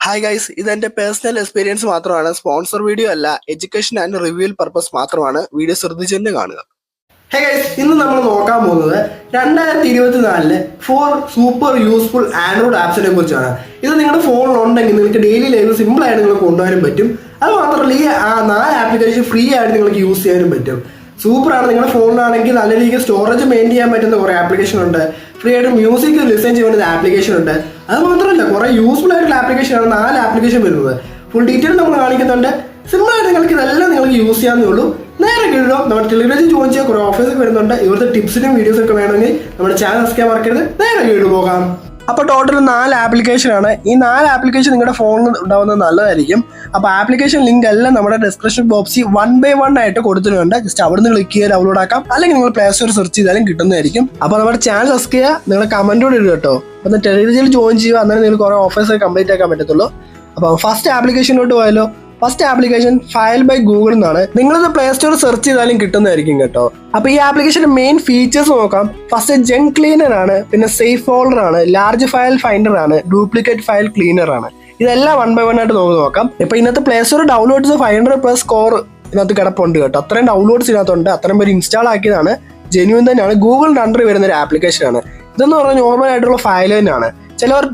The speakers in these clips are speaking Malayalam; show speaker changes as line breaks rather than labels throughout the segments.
ഹായ് ഗൈസ്, ഇതെന്റെ പേഴ്സണൽ എക്സ്പീരിയൻസ് മാത്രമാണ്. സ്പോൺസർ വീഡിയോ അല്ല. എഡ്യൂക്കേഷൻ ആൻഡ് റിവ്യൂൽ പർപ്പസ് മാത്രമാണ്. വീഡിയോ ശ്രദ്ധിച്ചെന്നെ കാണുക.
ഹേ ഗൈസ്, ഇന്ന് നമ്മൾ നോക്കാൻ പോകുന്നത് 2024 4 സൂപ്പർ യൂസ്ഫുൾ ആൻഡ്രോയിഡ് ആപ്സിനെ കുറിച്ചാണ്. ഇത് നിങ്ങളുടെ ഫോണിൽ ഉണ്ടെങ്കിൽ നിങ്ങൾക്ക് ഡെയിലി ലൈഫ് സിമ്പിൾ ആയിട്ട് നിങ്ങൾക്ക് കൊണ്ടുവരാനും പറ്റും. അത് മാത്രമല്ല, ഈ 4 ആപ്ലിക്കേഷൻ ഫ്രീ ആയിട്ട് നിങ്ങൾക്ക് യൂസ് ചെയ്യാനും പറ്റും. സൂപ്പറാണ്. നിങ്ങളുടെ ഫോണിലാണെങ്കിൽ നല്ല രീതിക്ക് സ്റ്റോറേജ് മെയിൻ ചെയ്യാൻ പറ്റുന്ന കുറേ ആപ്ലിക്കേഷൻ ഉണ്ട്. ഫ്രീ ആയിട്ട് മ്യൂസിക് ലിസൺ ചെയ്യുന്ന ആപ്ലിക്കേഷൻ ഉണ്ട്. അത് മാത്രമല്ല, കുറേ യൂസ്ഫുൾ ആയിട്ടുള്ള ആപ്ലിക്കേഷനാണ് 4 ആപ്ലിക്കേഷൻ വരുന്നത്. ഫുൾ ഡീറ്റെയിൽ നമ്മൾ കാണിക്കുന്നുണ്ട്. സിമ്പിൾ ആയിട്ട് നിങ്ങൾക്ക് ഇതെല്ലാം നിങ്ങൾക്ക് യൂസ് ചെയ്യാവുന്നേ ഉള്ളൂ. നേരെ കിട്ടും. നമ്മുടെ ടെലിഗ്രാമിൽ ജോയിൻ ചെയ്യാൻ കുറേ ഓഫേഴ്സ് വരുന്നുണ്ട്. ഇവിടുത്തെ ടിപ്സിനും വീഡിയോസും ഒക്കെ വേണമെങ്കിൽ നമ്മുടെ ചാനൽ സബ്സ്ക്രൈബ് മറക്കരുത്. നേരെ വീഡിയോ പോകാം. അപ്പോൾ ടോട്ടൽ 4 ആപ്ലിക്കേഷനാണ്. ഈ 4 ആപ്ലിക്കേഷൻ നിങ്ങളുടെ ഫോണിൽ ഉണ്ടാവുന്നത് നല്ലതായിരിക്കും. അപ്പോൾ ആപ്ലിക്കേഷൻ ലിങ്ക് എല്ലാം നമ്മുടെ ഡിസ്ക്രിപ്ഷൻ ബോക്സിൽ 1 by 1 ആയിട്ട് കൊടുത്തിട്ടുണ്ട്. ജസ്റ്റ് അവിടെ നിന്ന് ക്ലിക്ക് ചെയ്ത് ഡൗൺലോഡ് ആക്കാം. അല്ലെങ്കിൽ നിങ്ങൾ പ്ലേ സ്റ്റോർ സെർച്ച് ചെയ്താലും കിട്ടുന്നതായിരിക്കും. അപ്പോൾ നമ്മുടെ ചാനൽ സബ്സ്ക്രൈബ് ചെയ്യുക. നിങ്ങൾ കമൻറ്റോട് ഇടുക കേട്ടോ. അപ്പോൾ ടെലിഗ്രാമിൽ ജോയിൻ ചെയ്യുക. അന്നേരം നിങ്ങൾക്ക് കുറേ ഓഫേഴ്സ് കംപ്ലീറ്റ് ആക്കാൻ പറ്റത്തുള്ളൂ. അപ്പോൾ ഫസ്റ്റ് ആപ്ലിക്കേഷനിലോട്ട് പോയാലോ. First application file by Google എന്നാണ്. നിങ്ങളിത് പ്ലേ സ്റ്റോർ സെർച്ച് ചെയ്താലും കിട്ടുന്നതായിരിക്കും കേട്ടോ. അപ്പോൾ ഈ ആപ്ലിക്കേഷന്റെ മെയിൻ ഫീച്ചേഴ്സ് നോക്കാം. ഫസ്റ്റ് ജങ്ക് ക്ലീനർ ആണ്, പിന്നെ സേഫ് ഫോൾഡർ ആണ്, ലാർജ് ഫയൽ ഫൈൻഡർ ആണ്, ഡ്യൂപ്ലിക്കേറ്റ് ഫയൽ ക്ലീനർ ആണ്. ഇതെല്ലാം 1 by 1 ആയിട്ട് നമുക്ക് നോക്കാം. ഇപ്പൊ ഇന്നത്തെ പ്ലേ സ്റ്റോർ ഡൗൺലോഡ്സ് 500+ സ്കോർ ഇതിനകത്ത് കിടപ്പുണ്ട് കേട്ടോ. അത്രയും ഡൗൺലോഡ്സ് ഇതിനകത്തുണ്ട്. അത്രയും പേര് ഇൻസ്റ്റാൾ ആക്കിയതാണ്. ജെന്യൂൻ തന്നെയാണ്. ഗൂഗിളിന്റെ അണ്ടർ വരുന്ന ഒരു ആപ്ലിക്കേഷനാണ്. ഇതെന്ന് പറഞ്ഞാൽ നോർമൽ ആയിട്ടുള്ള ഫയൽ തന്നെയാണ്.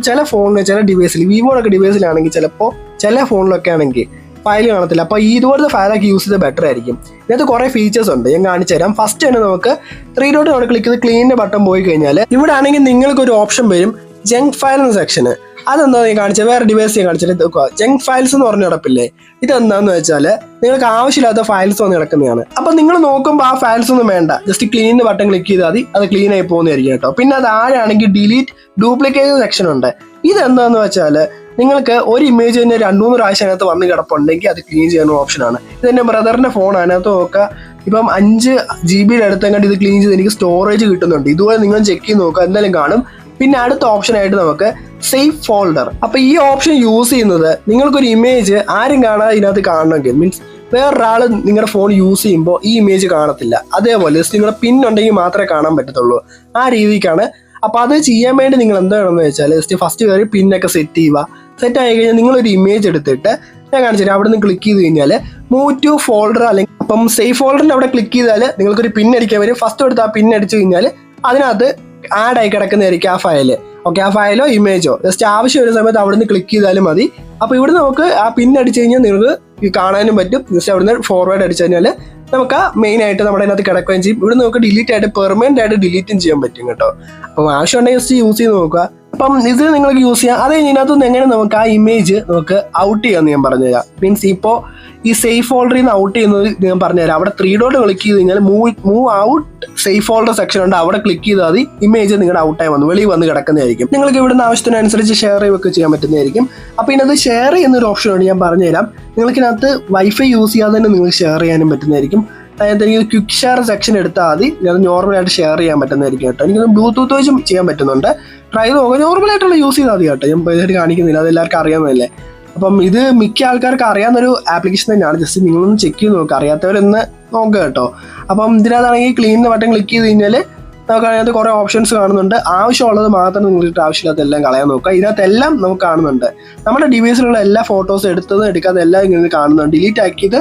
ചില ഫോണിൽ, ചില ഡിവൈസിൽ, വിവോടൊക്കെ ഡിവൈസിലാണെങ്കിൽ ചിലപ്പോൾ ചില ഫോണിലൊക്കെ ആണെങ്കിൽ ഫയൽ കാണത്തില്ല. അപ്പോൾ ഇതുപോലത്തെ ഫയലൊക്കെ യൂസ് ചെയ്ത് ബെറ്റർ ആയിരിക്കും. ഇതിനകത്ത് കുറേ ഫീച്ചേഴ്സ് ഉണ്ട്, ഞാൻ കാണിച്ചു തരാം. ഫസ്റ്റ് തന്നെ നമുക്ക് 3 ഡോട്ട് അവിടെ ക്ലിക്ക് ചെയ്ത് ക്ലീനിന്റെ ബട്ടൺ പോയി കഴിഞ്ഞാൽ ഇവിടെ ആണെങ്കിൽ നിങ്ങൾക്ക് ഒരു ഓപ്ഷൻ വരും, ജങ്ക് ഫയൽ എന്ന സെക്ഷന്. അതെന്താ ഞാൻ കാണിച്ചത്, വേറെ ഡിവൈസ് ഞാൻ കാണിച്ചിട്ട്. ജങ്ക് ഫയൽസ് എന്ന് പറഞ്ഞ് കിടപ്പില്ലേ, ഇതെന്താന്ന് വെച്ചാൽ നിങ്ങൾക്ക് ആവശ്യമില്ലാത്ത ഫയൽസ് വന്ന് കിടക്കുന്നതാണ്. അപ്പം നിങ്ങൾ നോക്കുമ്പോൾ ആ ഫയൽസ് ഒന്നും വേണ്ട, ജസ്റ്റ് ക്ലീനിന്റെ ബട്ടൺ ക്ലിക്ക് ചെയ്താൽ മതി, അത് ക്ലീൻ ആയി പോകുന്നതായിരിക്കും കേട്ടോ. പിന്നെ അത് ആരാണെങ്കിൽ ഡിലീറ്റ് ഡ്യൂപ്ലിക്കേറ്റ് സെക്ഷൻ ഉണ്ട്. ഇതെന്താന്ന് വെച്ചാൽ നിങ്ങൾക്ക് ഒരു ഇമേജ് തന്നെ 2-3 പ്രാവശ്യം അതിനകത്ത് വന്ന് കിടപ്പുണ്ടെങ്കിൽ അത് ക്ലീൻ ചെയ്യുന്ന ഓപ്ഷനാണ്. ഇതെന്റെ ബ്രദറിന്റെ ഫോൺ, അതിനകത്ത് നോക്കുക. ഇപ്പം 5 GB അടുത്തെങ്ങാണ്ട് ഇത് ക്ലീൻ ചെയ്ത് എനിക്ക് സ്റ്റോറേജ് കിട്ടുന്നുണ്ട്. ഇതുപോലെ നിങ്ങൾ ചെക്ക് ചെയ്ത് നോക്കുക, എന്തായാലും കാണും. പിന്നെ അടുത്ത ഓപ്ഷൻ ആയിട്ട് നമുക്ക് സേഫ് ഫോൾഡർ. അപ്പൊ ഈ ഓപ്ഷൻ യൂസ് ചെയ്യുന്നത് നിങ്ങൾക്കൊരു ഇമേജ് ആരും കാണാതെ ഇതിനകത്ത് കാണണമെങ്കിൽ, മീൻസ് വേറൊരാൾ നിങ്ങളുടെ ഫോൺ യൂസ് ചെയ്യുമ്പോൾ ഈ ഇമേജ് കാണത്തില്ല. അതേപോലെ ജസ്റ്റ് നിങ്ങളുടെ പിൻ ഉണ്ടെങ്കിൽ മാത്രമേ കാണാൻ പറ്റത്തുള്ളൂ. ആ രീതിക്കാണ്. അപ്പൊ അത് ചെയ്യാൻ വേണ്ടി നിങ്ങൾ എന്താണെന്ന് വെച്ചാൽ ജസ്റ്റ് ഫസ്റ്റ് കയറി പിന്നൊക്കെ സെറ്റ് ചെയ്യുക. സെറ്റ് ആയി കഴിഞ്ഞാൽ നിങ്ങളൊരു ഇമേജ് എടുത്തിട്ട് ഞാൻ കാണിച്ചിട്ട് അവിടെ നിന്ന് ക്ലിക്ക് ചെയ്ത് കഴിഞ്ഞാൽ മൂവ് ടു ഫോൾഡർ, അല്ലെങ്കിൽ അപ്പം സേഫ് ഫോൾഡറിന്റെ അവിടെ ക്ലിക്ക് ചെയ്താൽ നിങ്ങൾക്കൊരു പിൻ അടിക്കാൻ വരും. ഫസ്റ്റ് എടുത്ത് ആ പിൻ അടിച്ചു കഴിഞ്ഞാൽ അതിനകത്ത് ആഡ് ആയി കിടക്കുന്നതായിരിക്കും ആ ഫയല്. ഓക്കെ, ആ ഫയലോ ഇമേജോ ജസ്റ്റ് ആവശ്യം വരുന്ന സമയത്ത് അവിടെ നിന്ന് ക്ലിക്ക് ചെയ്താലും മതി. അപ്പോൾ ഇവിടെ നമുക്ക് ആ പിൻ അടിച്ചു കഴിഞ്ഞാൽ നിങ്ങൾക്ക് കാണാനും പറ്റും. ജസ്റ്റ് അവിടെ നിന്ന് ഫോർവേഡ് അടിച്ചു കഴിഞ്ഞാൽ നമുക്ക് മെയിൻ ആയിട്ട് നമ്മുടെ അതിനകത്ത് കിടക്കുകയും ചെയ്യും. ഇവിടെ നമുക്ക് ഡിലീറ്റ് ആയിട്ട് പെർമനന്റ് ആയിട്ട് ഡിലീറ്റും ചെയ്യാൻ പറ്റും കേട്ടോ. അപ്പം ആവശ്യമുണ്ടെങ്കിൽ ജസ്റ്റ് യൂസ് ചെയ്ത് നോക്കുക. അപ്പം ഇത് നിങ്ങൾക്ക് യൂസ് ചെയ്യാം. അത് ഇതിനകത്തുനിന്ന് എങ്ങനെ നമുക്ക് ആ ഇമേജ് നമുക്ക് ഔട്ട് ചെയ്യാമെന്ന് ഞാൻ പറഞ്ഞുതരാം. മീൻസ് ഇപ്പോൾ ഈ സേഫ് ഫോൾഡറിൽ നിന്ന് ഔട്ട് ചെയ്യുന്നത് ഞാൻ പറഞ്ഞുതരാം. അവിടെ 3 ഡോട്ട് ക്ലിക്ക് ചെയ്ത് കഴിഞ്ഞാൽ move out safe folder section ഉണ്ട്. അവിടെ ക്ലിക്ക് ചെയ്താൽ മതി, ഇമേജ് നിങ്ങളുടെ ഔട്ടായി വെളിയിൽ വന്ന് കിടക്കുന്നതായിരിക്കും. നിങ്ങൾക്ക് ഇവിടുന്ന് ആവശ്യത്തിനനുസരിച്ച് ഷെയർ ചെയ്യുകയൊക്കെ ചെയ്യാൻ പറ്റുന്നതായിരിക്കും. അപ്പോൾ ഇതിനകത്ത് ഷെയർ ചെയ്യുന്നൊരു ഓപ്ഷനുണ്ട്, ഞാൻ പറഞ്ഞുതരാം. നിങ്ങൾക്കിനകത്ത് വൈഫൈ യൂസ് ചെയ്യാതെ തന്നെ നിങ്ങൾക്ക് ഷെയർ ചെയ്യാനും പറ്റുന്നതായിരിക്കും. അതായത് ഈ ക്വിക്ക് ഷെയർ സെക്ഷൻ എടുത്താൽ മതി, അത് നോർമലായിട്ട് ഷെയർ ചെയ്യാൻ പറ്റുന്നതായിരിക്കും കേട്ടോ. എനിക്കൊന്ന് ബ്ലൂടൂത്ത് വെച്ചും ചെയ്യാൻ പറ്റുന്നുണ്ട്. ട്രൈ നോക്കുക. നോർമലായിട്ടുള്ള യൂസ് ചെയ്താൽ മതി കേട്ടോ. ഞാൻ പേഴ്സണലി കാണിക്കുന്നില്ല, അത് എല്ലാവർക്കും അറിയാവുന്നതല്ലേ. അപ്പം ഇത് മിക്ക ആൾക്കാർക്ക് അറിയാവുന്നൊരു ആപ്ലിക്കേഷൻ തന്നെയാണ്. ജസ്റ്റ് നിങ്ങളൊന്ന് ചെക്ക് ചെയ്ത് നോക്കുക, അറിയാത്തവരൊന്ന് നോക്കുക കേട്ടോ. അപ്പം ഇതിനകത്താണെങ്കിൽ ക്ലീൻ ബട്ടൺ ക്ലിക്ക് ചെയ്ത് കഴിഞ്ഞാൽ നമുക്ക് അതിനകത്ത് കുറേ ഓപ്ഷൻസ് കാണുന്നുണ്ട്. ആവശ്യമുള്ളത് മാത്രം നിങ്ങൾക്ക് ആവശ്യമില്ലാത്ത എല്ലാം കളയാൻ നോക്കുക. ഇതിനകത്തെല്ലാം നമുക്ക് കാണുന്നുണ്ട്. നമ്മുടെ ഡിവൈസിലുള്ള എല്ലാ ഫോട്ടോസും എടുത്തതും എടുക്കാതെ എല്ലാം ഇങ്ങനെ കാണുന്നുണ്ട്. ഡിലീറ്റ് ആക്കിയത്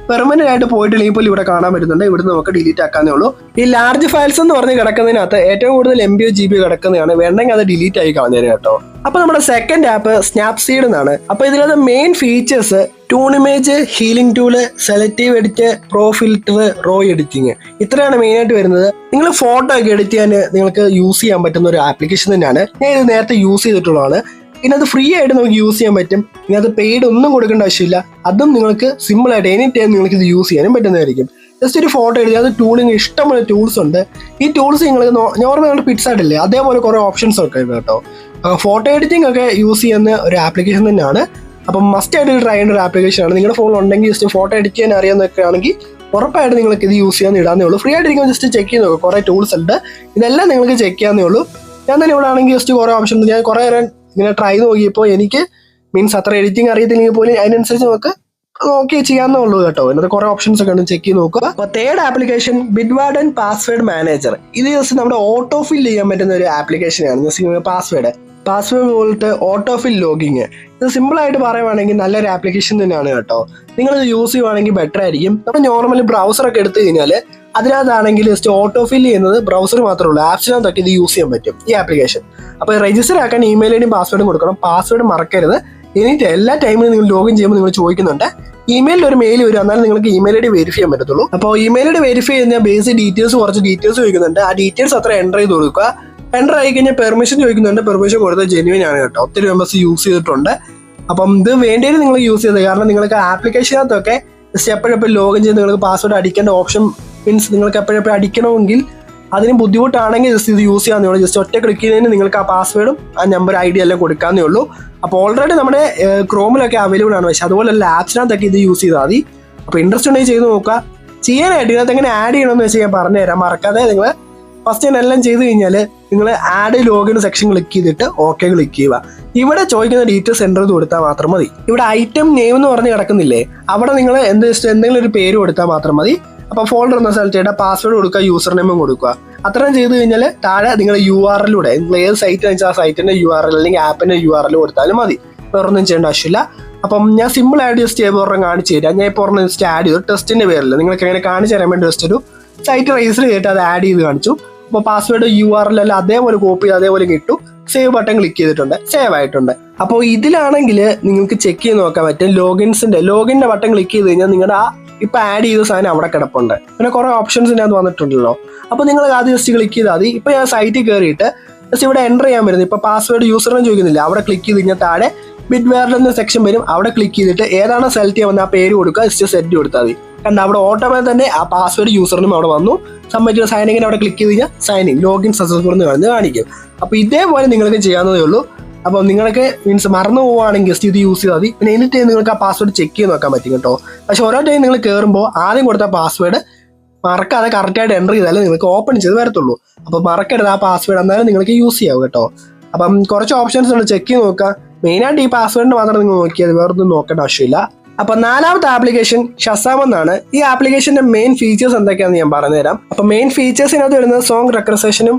പെർമനന്റ് ആയിട്ട് പോയിട്ടില്ലെങ്കിൽ പോലും ഇവിടെ കാണാൻ പറ്റുന്നുണ്ട്. ഇവിടെ നമുക്ക് ഡിലീറ്റ് ആക്കാനേ ഉള്ളൂ. ഈ ലാർജ് ഫയൽസ് എന്ന് പറഞ്ഞ് കിടക്കുന്നതിനകത്ത് ഏറ്റവും കൂടുതൽ MB GB കിടക്കുന്നതാണ്. വേണ്ടെങ്കിൽ അത് ഡിലീറ്റ് ആയി കളഞ്ഞേരും കേട്ടോ. അപ്പൊ നമ്മുടെ സെക്കൻഡ് ആപ്പ് സ്നാപ്സീഡ് എന്നാണ്. അപ്പൊ ഇതിനകത്ത് main features toon image, healing tool, selective edit, pro filter, raw editing, ഇത്രയാണ് മെയിൻ ആയിട്ട് വരുന്നത്. നിങ്ങൾ ഫോട്ടോ ഒക്കെ എഡിറ്റ് ചെയ്യാൻ നിങ്ങൾക്ക് യൂസ് ചെയ്യാൻ പറ്റുന്ന ഒരു ആപ്ലിക്കേഷൻ തന്നെയാണ്. ഞാൻ ഇത് നേരത്തെ യൂസ് ചെയ്തിട്ടുള്ളതാണ്. ഇതിനകത്ത് ഫ്രീ ആയിട്ട് നമുക്ക് യൂസ് ചെയ്യാൻ പറ്റും. ഇതിനകത്ത് പെയ്ഡ് ഒന്നും കൊടുക്കേണ്ട ആവശ്യമില്ല. അതും നിങ്ങൾക്ക് സിമ്പിൾ ആയിട്ട് എനി ടൈം നിങ്ങൾക്ക് ഇത് യൂസ് ചെയ്യാനും പറ്റുന്നതായിരിക്കും. ജസ്റ്റ് ഒരു ഫോട്ടോ എഴുതി, അത് ടൂളിന് ഇഷ്ടംപോലെ ടൂൾസ് ഉണ്ട്. ഈ ടൂൾസ് നിങ്ങൾക്ക് നോർമൽ പിക്സ് ആയിട്ടില്ലേ, അതേപോലെ കുറേ ഓപ്ഷൻസ് ഒക്കെ ഉണ്ട് കേട്ടോ. ഫോട്ടോ എഡിറ്റിംഗ് ഒക്കെ യൂസ് ചെയ്യുന്ന ഒരു ആപ്ലിക്കേഷൻ തന്നെയാണ്. അപ്പം മസ്റ്റ് ആയിട്ട് ട്രൈ ചെയ്യേണ്ട ഒരു ആപ്ലിക്കേഷനാണ്. നിങ്ങളുടെ ഫോണിൽ ഉണ്ടെങ്കിൽ ജസ്റ്റ് ഫോട്ടോ എഡിറ്റ് ചെയ്യാൻ അറിയാവുന്നൊക്കെ ആണെങ്കിൽ ഉറപ്പായിട്ട് നിങ്ങൾക്ക് ഇത് യൂസ് ചെയ്യാൻ ഇടാന്നേ ഉള്ളൂ. ഫ്രീ ആയിട്ടിരിക്കുമ്പോൾ ജസ്റ്റ് ചെക്ക് ചെയ്ത് നോക്കുക. കുറേ ടൂൾസ് ഉണ്ട്, ഇതെല്ലാം നിങ്ങൾക്ക് ചെക്ക് ചെയ്യാന്നേ ഉള്ളൂ. ഞാൻ തന്നെ ഇവിടെ ആണെങ്കിൽ ജസ്റ്റ് കുറേ ഓപ്ഷൻ ഉണ്ട്. ഞാൻ കുറേ നേരം ഇങ്ങനെ ട്രൈ നോക്കിയപ്പോൾ എനിക്ക് മീൻസ് അത്ര എഡിറ്റിംഗ് അറിയത്തില്ലെങ്കിൽ പോലും അതിനനുസരിച്ച് നമുക്ക് നോക്കി ചെയ്യാന്നേ ഉള്ളൂ കേട്ടോ. ഇതിനകത്ത് കുറേ ഓപ്ഷൻസ് ഒക്കെ ഉണ്ട്, ചെക്ക് ചെയ്ത് നോക്കുക. അപ്പോൾ തേർഡ് ആപ്ലിക്കേഷൻ ബിറ്റ്വാർഡൻ പാസ്വേഡ് മാനേജർ. ഇത് ജസ്റ്റ് നമ്മുടെ ഓട്ടോ ഫിൽ ചെയ്യാൻ പറ്റുന്ന ഒരു ആപ്ലിക്കേഷനാണ്. Just password
password volt autofill logging. ഇത് സിമ്പിളായിട്ട് പറയുവാണെങ്കിൽ നല്ലൊരു ആപ്ലിക്കേഷൻ തന്നെയാണ് കേട്ടോ. നിങ്ങളിത് യൂസ് ചെയ്യുവാണെങ്കിൽ ബെറ്റർ ആയിരിക്കും. നമ്മൾ നോർമലി ബ്രൗസറൊക്കെ എടുത്തു കഴിഞ്ഞാൽ അതിനകത്താണെങ്കിൽ ജസ്റ്റ് ഓട്ടോഫിൽ ചെയ്യുന്നത് ബ്രൗസർ മാത്രമേ ഉള്ളൂ. ആപ്സിനകത്തൊക്കെ ഇത് യൂസ് ചെയ്യാൻ പറ്റും ഈ ആപ്ലിക്കേഷൻ. അപ്പോൾ രജിസ്റ്റർ ആക്കാൻ ഇമെയിൽ ഐഡിയും പാസ്വേഡും കൊടുക്കണം. പാസ്വേഡ് മറക്കരുത്. എന്നിട്ട് എല്ലാ ടൈമിലും നിങ്ങൾ ലോഗിൻ ചെയ്യുമ്പോൾ നിങ്ങൾ ചോദിക്കുന്നുണ്ട് ഇമെയിലിൽ ഒരു മെയിൽ വരും, എന്നാലും നിങ്ങൾക്ക് ഇമെയിൽ ഐ ഡി വെരിഫൈ ചെയ്യാൻ പറ്റത്തുള്ളൂ. അപ്പോൾ ഇമെയിൽ ഐ ഡി വെരിഫൈ ചെയ്യുന്ന ബേസിക് ഡീറ്റെയിൽസ് കുറച്ച് ഡീറ്റെയിൽസ് ചോദിക്കുന്നുണ്ട്. ആ ഡീറ്റെയിൽസ് അത്ര എൻ്റർ ചെയ്ത് കൊടുക്കുക. എൻ്റർ ആയി കഴിഞ്ഞാൽ പെർമിഷൻ ചോദിക്കുന്നുണ്ട്. പെർമിഷൻ കൊടുത്താൽ ജെന്യുവൻ ആണ് കേട്ടോ. ഒത്തിരി മെമ്പേഴ്സ് യൂസ് ചെയ്തിട്ടുണ്ട്. അപ്പം ഇത് വേണ്ടത് നിങ്ങൾ യൂസ് ചെയ്തത്, കാരണം നിങ്ങൾക്ക് ആപ്ലിക്കേഷനകത്തൊക്കെ ജസ്റ്റ് എപ്പോഴെപ്പോഴും ലോഗിൻ ചെയ്ത് നിങ്ങൾക്ക് പാസ്വേഡ് അടിക്കേണ്ട ഓപ്ഷൻ മീൻസ് നിങ്ങൾക്ക് എപ്പോഴെപ്പോഴും അടിക്കണമെങ്കിൽ അതിന് ബുദ്ധിമുട്ടാണെങ്കിൽ ജസ്റ്റ് ഇത് യൂസ് ചെയ്യാവുന്നേ ഉള്ളൂ. ജസ്റ്റ് ഒറ്റ ക്ലിക്ക് ചെയ്യുന്നതിന് നിങ്ങൾക്ക് ആ പാസ്വേഡും ആ നമ്പർ ഐ ഡി എല്ലാം കൊടുക്കാവുന്നേ ഉള്ളൂ. അപ്പോൾ ഓൾറെഡി നമ്മുടെ ക്രോമിലൊക്കെ അവൈലബിൾ ആണ്. പക്ഷെ അതുപോലെയുള്ള ആപ്സിനകത്തൊക്കെ ഇത് യൂസ് ചെയ്താൽ മതി. അപ്പോൾ ഇൻട്രസ്റ്റ് ഉണ്ടെങ്കിൽ ചെയ്ത് നോക്കുക. ചെയ്യാനായിട്ട് ഇതിനകത്ത് എങ്ങനെ ആഡ് ചെയ്യണമെന്ന് വെച്ച് ഞാൻ പറഞ്ഞുതരാം. മറക്കാതെ നിങ്ങൾ ഫസ്റ്റ് ഞാൻ എല്ലാം ചെയ്ത് കഴിഞ്ഞാൽ നിങ്ങൾ ആഡ് ലോഗിൻ സെക്ഷൻ ക്ലിക്ക് ചെയ്തിട്ട് ഓക്കെ ക്ലിക്ക് ചെയ്യുക. ഇവിടെ ചോദിക്കുന്ന ഡീറ്റെയിൽസ് എൻ്റർ ചെയ്ത് കൊടുത്താൽ മാത്രം മതി. ഇവിടെ ഐറ്റം നെയിം എന്ന് പറഞ്ഞ് കിടക്കുന്നില്ലേ, അവിടെ നിങ്ങൾ എന്തെങ്കിലും ഒരു പേര് കൊടുത്താൽ മാത്രം മതി. അപ്പോൾ ഫോൾഡർ എന്ന സെലക്ട് ചെയ്യേണ്ട പാസ്വേഡ് കൊടുക്കുക, യൂസർ നെയിമും കൊടുക്കുക. അത്രയും ചെയ്ത് കഴിഞ്ഞാൽ താഴെ നിങ്ങൾ URL നിങ്ങൾ ഏത് സൈറ്റ് വെച്ചാൽ ആ സൈറ്റിൻ്റെ URL അല്ലെങ്കിൽ ആപ്പിൻ്റെ URL കൊടുത്താലും മതി. വേറൊന്നും ചെയ്യേണ്ട ആവശ്യമില്ല. അപ്പം ഞാൻ സിമ്പിൾ ആയിട്ട് ജസ്റ്റ് ഒരെണ്ണം കാണിച്ചു തരാം. ഞാൻ ഇപ്പോൾ ഒരെണ്ണം ജസ്റ്റ് ആഡ് ചെയ്തു ടെസ്റ്റിൻ്റെ പേരിൽ. നിങ്ങൾക്ക് എങ്ങനെ കാണിച്ചു തരാൻ വേണ്ടി ജസ്റ്റ് ഒരു സൈറ്റ് രജിസ്റ്റർ ചെയ്തിട്ട് അത് ആഡ് ചെയ്ത് കാണിച്ചു. അപ്പോൾ പാസ്വേഡ് URL എല്ലാം അതേപോലെ കോപ്പി ചെയ്ത് അതേപോലെ കിട്ടും. സേവ് ബട്ടൺ ക്ലിക്ക് ചെയ്തിട്ടുണ്ട്, സേവ് ആയിട്ടുണ്ട്. അപ്പോൾ ഇതിലാണെങ്കിൽ നിങ്ങൾക്ക് ചെക്ക് ചെയ്ത് നോക്കാൻ പറ്റും. ലോഗിൻ്റെ ബട്ടൺ ക്ലിക്ക് ചെയ്ത് കഴിഞ്ഞാൽ നിങ്ങളുടെ ആ ഇപ്പം ആഡ് ചെയ്ത സാധനം അവിടെ കിടപ്പുണ്ട്. പിന്നെ കുറേ ഓപ്ഷൻസ് ഇതിനകത്ത് വന്നിട്ടുണ്ടല്ലോ. അപ്പോൾ നിങ്ങൾ ആദ്യം ജസ്റ്റ് ക്ലിക്ക് ചെയ്താൽ മതി. ഇപ്പോൾ ഞാൻ സൈറ്റിൽ കയറിയിട്ട് ജസ്റ്റ് ഇവിടെ എൻ്റർ ചെയ്യാൻ വരുന്നത്. ഇപ്പോൾ പാസ്വേഡ് യൂസറിനും ചോദിക്കുന്നില്ല, അവിടെ ക്ലിക്ക് ചെയ്ത് കഴിഞ്ഞാൽ താഴെ ബിറ്റ്വെയർ എന്ന സെക്ഷൻ വരും. അവിടെ ക്ലിക്ക് ചെയ്തിട്ട് ഏതാണ് സെലക്ട് ചെയ്യാൻ വന്ന ആ പേര് കൊടുക്കുക, ജസ്റ്റ് സെറ്റ് കൊടുത്താൽ മതി. കാരണം അവിടെ ഓട്ടോമാറ്റിക് തന്നെ ആ പാസ്വേഡ് യൂസറിനും അവിടെ വന്നു. സബ്മിറ്റ് സൈനിങ്ങിന് അവിടെ ക്ലിക്ക് ചെയ്ത് കഴിഞ്ഞാൽ സൈനിങ് ലോഗിൻ സക്സസ്ഫുൾ എന്ന് കാണിക്കും. അപ്പോൾ ഇതേപോലെ നിങ്ങൾക്ക് ചെയ്യാവുന്നതേ ഉള്ളൂ. അപ്പോൾ നിങ്ങൾക്ക് മീൻസ് മറന്നു പോവുകയാണെങ്കിൽ ജസ്റ്റ് ഇത് യൂസ് ചെയ്താൽ മതി. പിന്നെ എനി ടൈം നിങ്ങൾക്ക് ആ പാസ്വേഡ് ചെക്ക് ചെയ്ത് നോക്കാൻ പറ്റും കേട്ടോ. പക്ഷേ ഓരോ ടൈം നിങ്ങൾ കയറുമ്പോൾ ആദ്യം കൊടുത്ത പാസ്വേഡ് മറക്കാതെ കറക്റ്റായിട്ട് എൻ്റർ ചെയ്താലേ നിങ്ങൾക്ക് ഓപ്പൺ ചെയ്ത് വരത്തുള്ളൂ. അപ്പോൾ മറക്കരുത് ആ പാസ്വേഡ്, എന്നാലും നിങ്ങൾക്ക് യൂസ് ചെയ്യാവും കേട്ടോ. അപ്പം കുറച്ച് ഓപ്ഷൻസ് ഉണ്ട്, ചെക്ക് ചെയ്ത് നോക്കുക. മെയിനായിട്ട് ഈ പാസ്വേഡിന് മാത്രം നിങ്ങൾ നോക്കിയാൽ വേറൊന്നും നോക്കേണ്ട ആവശ്യമില്ല. അപ്പോൾ നാലാമത്തെ ആപ്ലിക്കേഷൻ ഷസാം എന്നാണ്. ഈ ആപ്ലിക്കേഷൻ്റെ മെയിൻ ഫീച്ചേഴ്സ് എന്തൊക്കെയാണെന്ന് ഞാൻ പറഞ്ഞുതരാം. അപ്പോൾ മെയിൻ ഫീച്ചേഴ്സിനകത്ത് വരുന്നത് സോങ് റെക്കഗ്നൈസേഷനും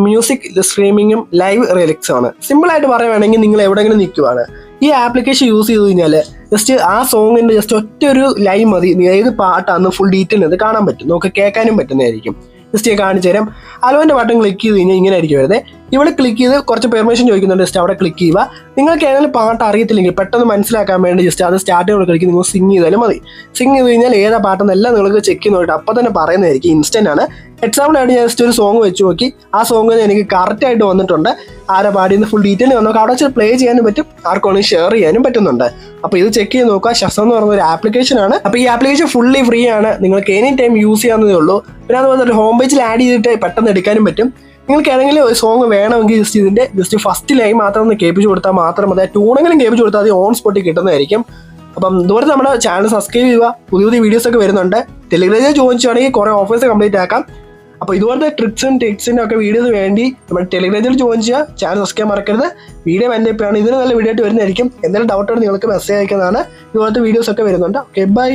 മ്യൂസിക് സ്ട്രീമിങ്ങും ലൈവ് റിലിക്സും ആണ്. സിമ്പിളായിട്ട് പറയുകയാണെങ്കിൽ നിങ്ങൾ എവിടെയെങ്കിലും നിൽക്കുവാണ്, ഈ ആപ്ലിക്കേഷൻ യൂസ് ചെയ്ത് കഴിഞ്ഞാൽ ജസ്റ്റ് ആ സോങ്ങിൻ്റെ ജസ്റ്റ് ഒറ്റ ഒരു ലൈൻ മതി, ഏത് പാട്ടാണെന്ന് ഫുൾ ഡീറ്റെയിൽ ഇത് കാണാൻ പറ്റും, നമുക്ക് കേൾക്കാനും പറ്റുന്നതായിരിക്കും. ജസ്റ്റ് ഞാൻ കാണിച്ചു തരാം. അലോൻ്റെ ബട്ടൺ ക്ലിക്ക് ചെയ്ത് കഴിഞ്ഞാൽ ഇങ്ങനെ ആയിരിക്കും വരുന്നത്. ഇവിടെ ക്ലിക്ക് ചെയ്ത് കുറച്ച് പെർമിഷൻ ചോദിക്കുന്നുണ്ട്, ജസ്റ്റ് അവിടെ ക്ലിക്ക് ചെയ്യുക. നിങ്ങൾക്ക് ഏതെങ്കിലും പാട്ട് അറിയത്തില്ലെങ്കിൽ പെട്ടെന്ന് മനസ്സിലാക്കാൻ വേണ്ടി ജസ്റ്റ് അത് സ്റ്റാർട്ട് ചെയ്ത് ക്ലിക്ക് നിങ്ങൾ സിങ് ചെയ്താലും മതി. സിങ് ചെയ്ത് കഴിഞ്ഞാൽ ഏതാ പാട്ടെന്നെല്ലാം നിങ്ങൾക്ക് ചെക്ക് ചെയ്ത് നോക്കിയിട്ട് അപ്പം തന്നെ പറയുന്നതായിരിക്കും. ഇൻസ്റ്റൻ്റ് ആണ്. എക്സാമ്പിളായിട്ട് ഞാൻ ജസ്റ്റ് ഒരു സോങ് വെച്ച് നോക്കി, ആ സോങ് എനിക്ക് കറക്റ്റായിട്ട് വന്നിട്ടുണ്ട്. ആരാ പാടിയെന്ന് ഫുൾ ഡീറ്റെയിൽ വന്നോക്കാം. അവിടെ വെച്ച് പ്ലേ ചെയ്യാനും പറ്റും, ആർക്കാണെങ്കിൽ ഷെയർ ചെയ്യാനും പറ്റുന്നുണ്ട്. അപ്പോൾ ഇത് ചെക്ക് ചെയ്ത് നോക്കുക. ഷസാം എന്ന് പറയുന്ന ഒരു ആപ്ലിക്കേഷൻ ആണ്. അപ്പോൾ ഈ ആപ്ലിക്കേഷൻ ഫുള്ളി ഫ്രീ ആണ്, നിങ്ങൾക്ക് എനി ടൈം യൂസ് ചെയ്യാവുന്നതേ ഉള്ളൂ. പിന്നെ അതുപോലെ തന്നെ ഹോം പേജിൽ ആഡ് ചെയ്തിട്ട് പെട്ടെന്ന് എടുക്കാനും പറ്റും. നിങ്ങൾക്ക് ഏതെങ്കിലും ഒരു സോങ് വേണമെങ്കിൽ ജസ്റ്റ് ഫസ്റ്റ് ലൈൻ മാത്രം ഒന്ന് കേൾപ്പിച്ച് കൊടുത്താൽ മാത്രം മതി. ട്യൂണെങ്കിലും കേൾപ്പിച്ച് കൊടുത്താൽ അത് ഓൺ സ്പോട്ടിൽ കിട്ടുന്നതായിരിക്കും. അപ്പം ഇതുപോലെ നമ്മുടെ ചാനൽ സബ്സ്ക്രൈബ് ചെയ്യുക. പുതിയ പുതിയ വീഡിയോസ് ഒക്കെ വരുന്നുണ്ട്. ടെലിഗ്രാമിൽ ചോദിച്ചാണെങ്കിൽ കുറേ ഓഫേഴ്സ് കംപ്ലീറ്റ് ആക്കാം. അപ്പോൾ ഇതുപോലത്തെ ട്രിക്സും ടിപ്സിൻ്റെ ഒക്കെ വീഡിയോസ് വേണ്ടി നമ്മുടെ ടെലിഗ്രാമിൽ ജോയിൻ ചെയ്യുക. ചാനൽ സബ്സ്ക്രൈബ് മറക്കരുത്. വീഡിയോ എൻ്റെ ആണ്. ഇതിന് നല്ല വീഡിയോ ആയിട്ട് വരുന്നതായിരിക്കും. എന്തെങ്കിലും ഡൗട്ട് ഉണ്ടെങ്കിൽ നിങ്ങൾക്ക് മെസ്സേജ് അയക്കുന്നതാണ്. ഇതുപോലത്തെ വീഡിയോസ് ഒക്കെ വരുന്നുണ്ട്. Okay, by.